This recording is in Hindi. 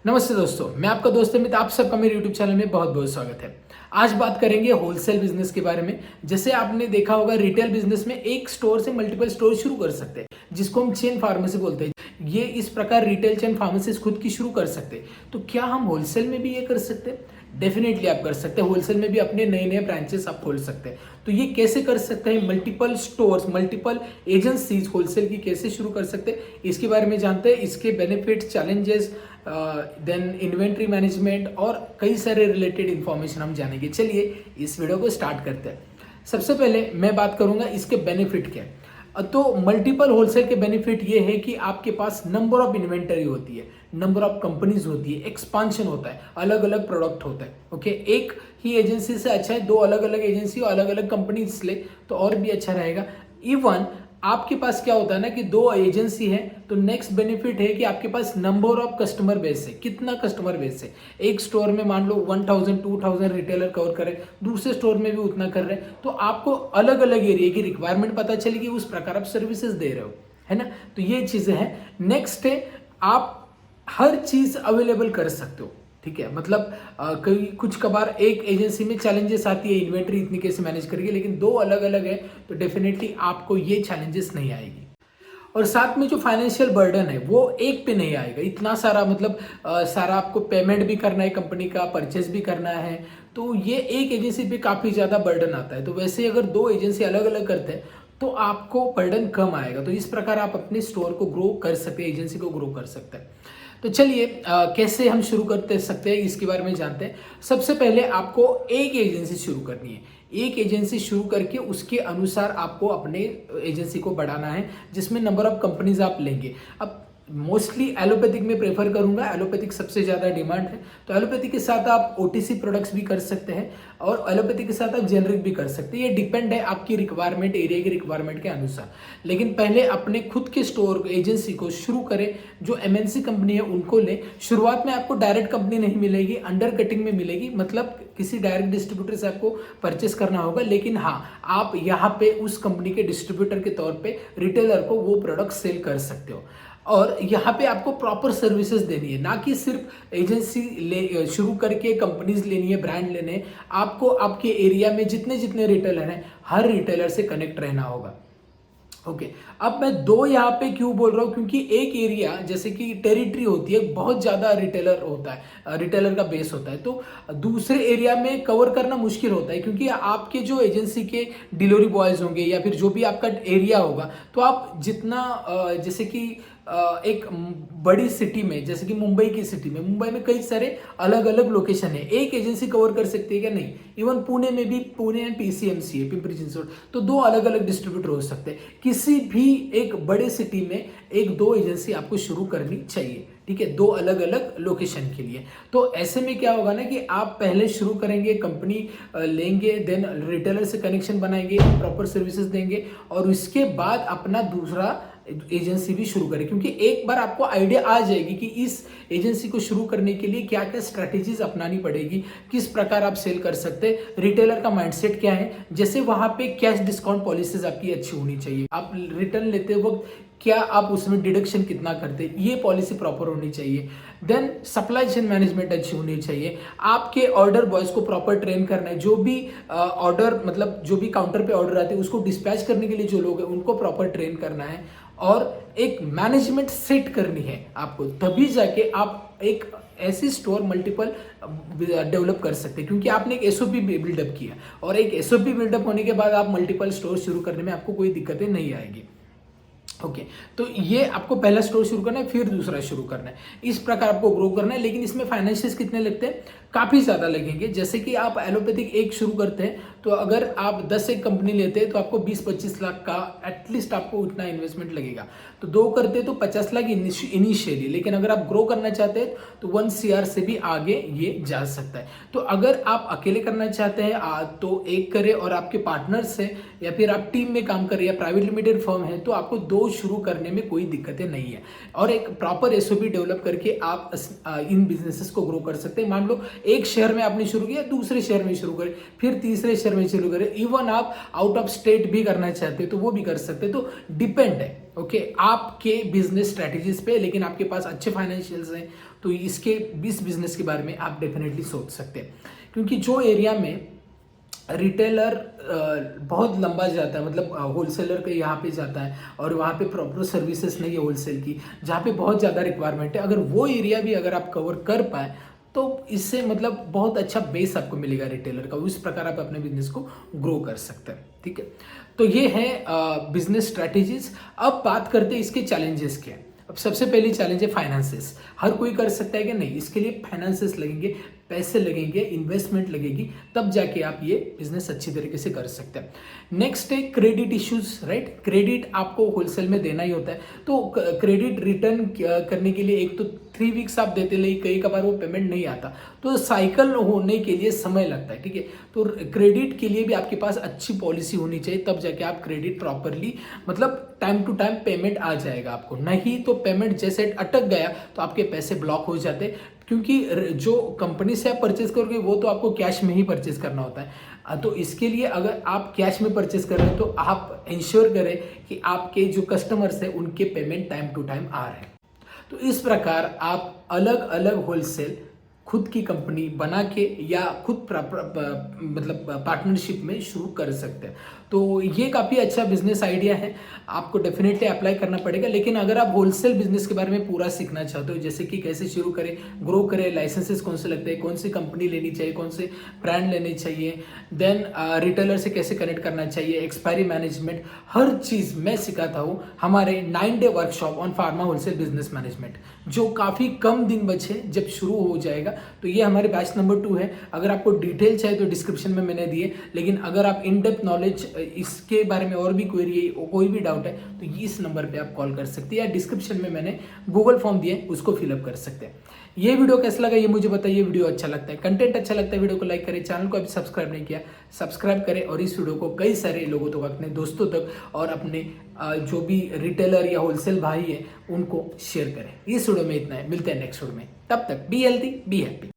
नमस्ते दोस्तों, मैं आपका दोस्त अमित। आप सबका मेरे YouTube चैनल में बहुत बहुत स्वागत है। आज बात करेंगे होलसेल बिजनेस के बारे में। जैसे आपने देखा होगा, रिटेल बिजनेस में एक स्टोर से मल्टीपल स्टोर शुरू कर सकते हैं, जिसको हम चेन फार्मेसी बोलते हैं। ये इस प्रकार रिटेल चेन फार्मेसी खुद की शुरू कर सकते हैं। तो क्या हम होलसेल में भी ये कर सकते हैं? डेफिनेटली आप कर सकते हैं। होलसेल में भी अपने नए नए ब्रांचेस आप खोल सकते हैं। तो ये कैसे कर सकते हैं? Multiple stores, multiple agencies wholesale की कैसे शुरू कर सकते हैं, इसके बारे में जानते हैं। इसके benefits, challenges, then inventory management और कई सारे रिलेटेड इंफॉर्मेशन हम जानेंगे। चलिए इस वीडियो को स्टार्ट करते हैं। सबसे पहले मैं बात करूंगा इसके बेनिफिट क्या है। तो मल्टीपल होलसेल के बेनिफिट ये है कि आपके पास नंबर ऑफ इन्वेंटरी होती है, नंबर ऑफ कंपनीज होती है, एक्सपांशन होता है, अलग अलग प्रोडक्ट होता है। ओके, एक ही एजेंसी से अच्छा है दो अलग अलग एजेंसी और अलग अलग कंपनीज ले तो और भी अच्छा रहेगा। इवन आपके पास क्या होता है ना कि दो एजेंसी है तो नेक्स्ट बेनिफिट है कि आपके पास नंबर ऑफ कस्टमर बेस है। कितना कस्टमर बेस है? एक स्टोर में मान लो 1000 2000 रिटेलर कवर करे, दूसरे स्टोर में भी उतना कर रहे हैं, तो आपको अलग अलग एरिया की रिक्वायरमेंट पता चलेगी, उस प्रकार आप सर्विसेज दे रहे हो, है ना। तो ये चीजें हैं। नेक्स्ट है, आप हर चीज अवेलेबल कर सकते हो। ठीक है, मतलब कई कुछ कबार एक एजेंसी में चैलेंजेस आती है, इन्वेंट्री इतनी कैसे मैनेज करेगी, लेकिन दो अलग अलग है तो डेफिनेटली आपको ये चैलेंजेस नहीं आएगी। और साथ में जो फाइनेंशियल बर्डन है वो एक पे नहीं आएगा। इतना सारा मतलब सारा आपको पेमेंट भी करना है, कंपनी का परचेस भी करना है, तो ये एक एजेंसी पे काफ़ी ज़्यादा बर्डन आता है। तो वैसे अगर दो एजेंसी अलग अलग करते हैं तो आपको बर्डन कम आएगा। तो इस प्रकार आप अपने स्टोर को ग्रो कर सकते हैं, एजेंसी को ग्रो कर सकते हैं। तो चलिए कैसे हम शुरू करते सकते हैं इसके बारे में जानते हैं। सबसे पहले आपको एक एजेंसी शुरू करनी है। एक एजेंसी शुरू करके उसके अनुसार आपको अपने एजेंसी को बढ़ाना है, जिसमें नंबर ऑफ कंपनीज आप लेंगे। अब मोस्टली एलोपैथिक में प्रेफर करूंगा, एलोपैथिक सबसे ज़्यादा डिमांड है। तो एलोपैथिक के साथ आप ओटीसी प्रोडक्ट्स भी कर सकते हैं और एलोपैथिक के साथ आप जेनरिक भी कर सकते हैं। ये डिपेंड है आपकी रिक्वायरमेंट, एरिया की रिक्वायरमेंट के अनुसार। लेकिन पहले अपने खुद के स्टोर एजेंसी को शुरू करें। जो एमएनसी कंपनी है उनको लें। शुरुआत में आपको डायरेक्ट कंपनी नहीं मिलेगी, अंडर कटिंग में मिलेगी, मतलब किसी डायरेक्ट डिस्ट्रीब्यूटर से आपको परचेस करना होगा। लेकिन हाँ, आप यहाँ पे उस कंपनी के डिस्ट्रीब्यूटर के तौर पे रिटेलर को वो प्रोडक्ट सेल कर सकते हो। और यहाँ पे आपको प्रॉपर सर्विसेज देनी है, ना कि सिर्फ एजेंसी ले शुरू करके कंपनीज लेनी है, ब्रांड लेने हैं। आपको आपके एरिया में जितने जितने रिटेलर हैं, हर रिटेलर से कनेक्ट रहना होगा। ओके, अब मैं दो यहाँ पे क्यों बोल रहा हूँ, क्योंकि एक एरिया जैसे कि टेरिटरी होती है, बहुत ज़्यादा रिटेलर होता है, रिटेलर का बेस होता है, तो दूसरे एरिया में कवर करना मुश्किल होता है। क्योंकि आपके जो एजेंसी के डिलीवरी बॉयज़ होंगे या फिर जो भी आपका एरिया होगा, तो आप जितना जैसे कि एक बड़ी सिटी में, जैसे कि मुंबई की सिटी में, मुंबई में कई सारे अलग अलग लोकेशन है, एक एजेंसी कवर कर सकती है क्या? नहीं। इवन पुणे में भी, पुणे में पीसीएमसी है, पिंपरी चिंचवड, तो दो अलग अलग डिस्ट्रीब्यूटर हो सकते हैं। किसी भी एक बड़े सिटी में एक दो एजेंसी आपको शुरू करनी चाहिए, ठीक है, दो अलग अलग लोकेशन के लिए। तो ऐसे में क्या होगा ना कि आप पहले शुरू करेंगे, कंपनी लेंगे, देन रिटेलर से कनेक्शन बनाएंगे, प्रॉपर सर्विसेज देंगे और उसके बाद अपना दूसरा एजेंसी भी शुरू करें। क्योंकि एक बार आपको आइडिया आ जाएगी कि इस एजेंसी को शुरू करने के लिए क्या क्या स्ट्रैटेजीज अपनानी पड़ेगी, किस प्रकार आप सेल कर सकते हैं, रिटेलर का माइंडसेट क्या है, जैसे वहां पे कैश डिस्काउंट पॉलिसीज आपकी अच्छी होनी चाहिए, आप रिटर्न लेते वक्त क्या आप उसमें डिडक्शन कितना करते हैं, ये पॉलिसी प्रॉपर होनी चाहिए। देन सप्लाई चेन मैनेजमेंट अच्छी होनी चाहिए। आपके ऑर्डर बॉयज को प्रॉपर ट्रेन करना है। जो भी ऑर्डर मतलब जो भी काउंटर पे ऑर्डर आते हैं उसको डिस्पैच करने के लिए जो लोग हैं उनको प्रॉपर ट्रेन करना है और एक मैनेजमेंट सेट करनी है आपको, तभी जाके आप एक ऐसी स्टोर मल्टीपल डेवलप कर सकते हैं। क्योंकि आपने एक एसओपी बिल्डअप किया और एक एसओपी बिल्डअप होने के बाद आप मल्टीपल स्टोर शुरू करने में आपको कोई दिक्कतें नहीं आएगी। ओके, तो ये आपको पहला स्टोर शुरू करना है, फिर दूसरा शुरू करना है, इस प्रकार आपको ग्रो करना है। लेकिन इसमें फाइनेंशियल्स कितने लगते हैं? काफ़ी ज़्यादा लगेंगे। जैसे कि आप एलोपैथिक एक शुरू करते हैं तो अगर आप 10 एक कंपनी लेते हैं तो आपको 20-25 लाख का एटलीस्ट आपको उतना इन्वेस्टमेंट लगेगा। तो दो करते हैं तो 50 लाख इनिशियली, लेकिन अगर आप ग्रो करना चाहते हैं तो 1 CR से भी आगे ये जा सकता है। तो अगर आप अकेले करना चाहते हैं तो एक करें और आपके पार्टनर्स से या फिर आप टीम में काम करें या प्राइवेट लिमिटेड फर्म है तो आपको दो शुरू करने में कोई दिक्कतें नहीं है। और एक प्रॉपर एसओपी डेवलप करके आप इन बिजनेसेस को ग्रो कर सकते हैं। मान लो एक शहर में आपने शुरू किया, दूसरे शहर में शुरू करें, फिर तीसरे शहर में शुरू करें, इवन आप आउट ऑफ स्टेट भी करना चाहते हैं तो वो भी कर सकते हैं। तो डिपेंड है ओके आपके बिजनेस स्ट्रेटेजीज पे। लेकिन आपके पास अच्छे फाइनेंशियल्स हैं तो इसके इस बिजनेस के बारे में आप डेफिनेटली सोच सकते हैं, क्योंकि जो एरिया में रिटेलर बहुत लंबा जाता है, मतलब होलसेलर के यहाँ पे जाता है और वहाँ पे प्रॉपर सर्विसेज नहीं है होलसेल की, जहाँ पे बहुत ज़्यादा रिक्वायरमेंट है, अगर वो एरिया भी अगर आप कवर कर पाए तो इससे मतलब बहुत अच्छा बेस आपको मिलेगा रिटेलर का, उस प्रकार आप अपने बिजनेस को ग्रो कर सकते हैं। ठीक है, तो ये है बिजनेस स्ट्रैटेजीज। अब बात करते हैं इसके चैलेंजेस के। अब सबसे पहली चैलेंज है फाइनेंसेस। हर कोई कर सकता है कि नहीं, इसके लिए फाइनेंसेस लगेंगे, पैसे लगेंगे, इन्वेस्टमेंट लगेगी, तब जाके आप ये बिजनेस अच्छी तरीके से कर सकते हैं। नेक्स्ट है क्रेडिट इश्यूज, राइट। क्रेडिट आपको होलसेल में देना ही होता है, तो क्रेडिट रिटर्न करने के लिए एक तो 3 वीक्स आप देते, लेकिन कई कबार वो पेमेंट नहीं आता, तो साइकिल होने के लिए समय लगता है। ठीक है, तो क्रेडिट के लिए भी आपके पास अच्छी पॉलिसी होनी चाहिए, तब जाके आप क्रेडिट प्रॉपरली, मतलब टाइम टू टाइम पेमेंट आ जाएगा आपको। नहीं तो पेमेंट जैसे अटक गया तो आपके पैसे ब्लॉक हो जाते, क्योंकि जो कंपनी से आप परचेज करोगे वो तो आपको कैश में ही परचेज करना होता है। तो इसके लिए अगर आप कैश में परचेज कर रहे हो तो आप इंश्योर करें कि आपके जो कस्टमर्स हैं उनके पेमेंट टाइम टू टाइम आ रहे हैं। तो इस प्रकार आप अलग अलग होलसेल खुद की कंपनी बना के या खुद मतलब पार्टनरशिप में शुरू कर सकते हैं। तो ये काफ़ी अच्छा बिजनेस आइडिया है, आपको डेफिनेटली अप्लाई करना पड़ेगा। लेकिन अगर आप होलसेल बिजनेस के बारे में पूरा सीखना चाहते हो, जैसे कि कैसे शुरू करें, ग्रो करें, लाइसेंसेस कौन से लगते हैं, कौन सी कंपनी लेनी चाहिए, कौन से ब्रांड लेने चाहिए, देन रिटेलर से कैसे कनेक्ट करना चाहिए, एक्सपायरी मैनेजमेंट, हर चीज़ मैं सिखाता हूँ हमारे 9 day workshop on pharma wholesale business management, जो काफ़ी कम दिन बचे जब शुरू हो जाएगा। तो ये हमारे बैच नंबर 2 है। अगर आपको डिटेल चाहिए तो डिस्क्रिप्शन में मैंने दिए, लेकिन अगर आप इन डेप्थ नॉलेज इसके बारे में और भी कोई भी डाउट है तो इस नंबर पे आप कॉल कर सकते हैं, या डिस्क्रिप्शन में मैंने गूगल फॉर्म दिए उसको फिलअप कर सकते हैं। ये वीडियो कैसा लगा ये मुझे बताइए। वीडियो अच्छा लगता है, कंटेंट अच्छा लगता है, वीडियो को लाइक करें, चैनल को अभी सब्सक्राइब नहीं किया सब्सक्राइब करें, और इस वीडियो को कई सारे लोगों तक, अपने दोस्तों तक और अपने जो भी रिटेलर या होलसेल भाई है उनको शेयर करें। इस वीडियो में इतना है, मिलते हैं नेक्स्ट वीडियो में, तब तक बी हेल्दी बी हैप्पी।